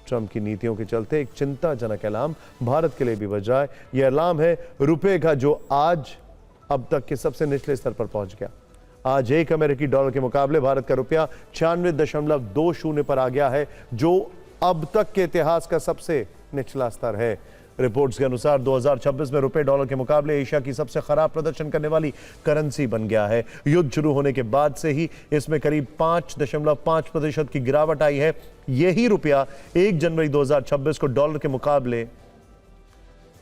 Trump की नीतियों के चलते एक चिंताजनक ऐलान भारत के लिए भी बज रहा है। यह ऐलान है रुपए का, जो आज अब तक के सबसे निचले स्तर पर पहुंच गया। आज एक अमेरिकी डॉलर के मुकाबले भारत का रुपया 96.20 पर आ गया है, जो अब तक के इतिहास का सबसे निचला स्तर है। रिपोर्ट्स के अनुसार 2026 में रुपए डॉलर के मुकाबले एशिया की सबसे खराब प्रदर्शन करने वाली करेंसी बन गया है। युद्ध शुरू होने के बाद से ही इसमें करीब 5.5% की गिरावट आई है। यही रुपया 1 जनवरी 2026 को डॉलर के मुकाबले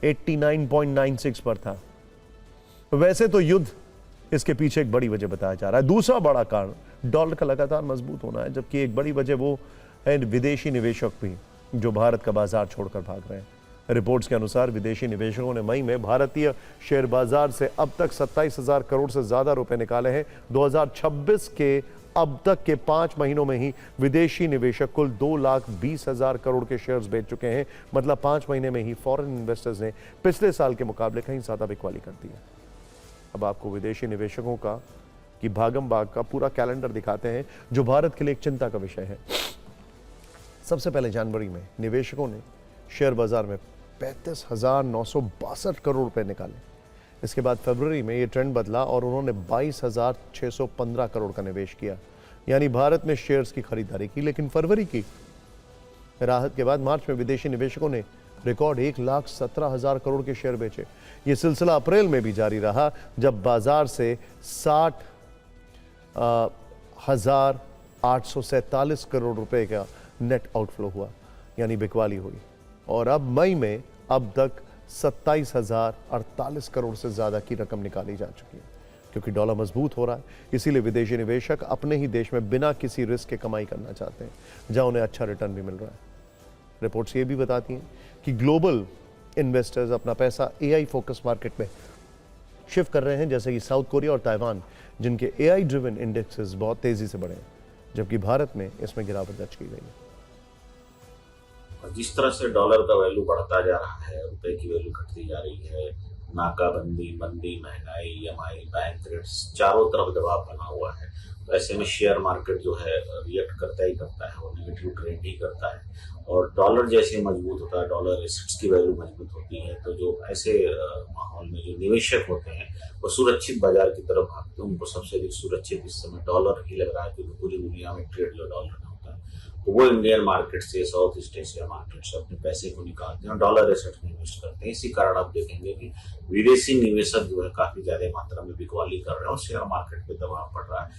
89.96 पर था। वैसे तो युद्ध इसके पीछे एक बड़ी वजह बताया जा रहा है। दूसरा बड़ा कारण डॉलर का लगातार मजबूत होना है, जबकि एक बड़ी वजह वो है विदेशी निवेशक भी जो भारत का बाजार छोड़कर भाग रहे हैं। रिपोर्ट्स के अनुसार विदेशी निवेशकों ने मई में भारतीय शेयर बाजार से अब तक 27,000 करोड़ से ज्यादा रुपए निकाले हैं। 2026 के अब तक के 5 महीनों में ही विदेशी निवेशक कुल 2,20,000 करोड़ के शेयर्स बेच चुके हैं। मतलब 5 महीने में ही फॉरेन इन्वेस्टर्स ने पिछले साल के मुकाबले कहीं ज्यादा बिकवाली कर दी है। अब आपको विदेशी निवेशकों का की भागम भाग का पूरा कैलेंडर दिखाते हैं, जो भारत के लिए एक चिंता का विषय है। सबसे पहले जनवरी में निवेशकों ने शेयर बाजार में 35,962 करोड़ रुपए निकाले। इसके बाद फरवरी में यह ट्रेंड बदला और उन्होंने 22,615 करोड़ का निवेश किया, यानी भारत में शेयर्स की खरीदारी की। लेकिन फरवरी की राहत के बाद मार्च में विदेशी निवेशकों ने रिकॉर्ड 1,17,000 करोड़ के शेयर बेचे। यह सिलसिला अप्रैल में भी जारी रहा, जब बाजार से 60,847 करोड़ रुपए का नेट आउटफ्लो हुआ, यानी बिकवाली हुई। और अब मई में अब तक 27,048 करोड़ से ज्यादा की रकम निकाली जा चुकी है। क्योंकि डॉलर मजबूत हो रहा है, इसीलिए विदेशी निवेशक अपने ही देश में बिना किसी रिस्क के कमाई करना चाहते हैं, जहां उन्हें अच्छा रिटर्न भी मिल रहा है। रिपोर्ट्स ये भी बताती हैं कि ग्लोबल इन्वेस्टर्स अपना पैसा एआई फोकस मार्केट में शिफ्ट कर रहे हैं, जैसे कि साउथ कोरिया और ताइवान, जिनके एआई ड्रिवन इंडेक्सेस बहुत तेजी से बढ़े हैं, जबकि भारत में इसमें गिरावट दर्ज की गई है। जिस तरह से डॉलर का वैल्यू बढ़ता जा रहा है, रुपए की वैल्यू घटती जा रही है, नाकाबंदी, मंदी, महंगाई, ईएमआई, बैंक रेट्स, चारों तरफ दबाव बना हुआ है। तो ऐसे में शेयर मार्केट जो है रिएक्ट करता ही करता है, वो नेगेटिव ट्रेंड ही करता है। और डॉलर जैसे मजबूत होता है, डॉलर एसेट्स की वैल्यू मजबूत होती है, तो जो ऐसे माहौल में जो निवेशक होते हैं वो सुरक्षित बाजार की तरफ भागते हैं। उनको सबसे अधिक सुरक्षित इस समय डॉलर ही लग रहा है, क्योंकि पूरी दुनिया में ट्रेड जो डॉलर में होता है, तो वो इंडियन मार्केट से, साउथ ईस्ट एशिया मार्केट से अपने पैसे को निकालते हैं और डॉलर एसेट में इन्वेस्ट करते हैं। इसी कारण आप देखेंगे कि विदेशी निवेशक जो है काफी ज्यादा मात्रा में बिकवाली कर रहे हैं और शेयर मार्केट पे दबाव पड़ रहा है।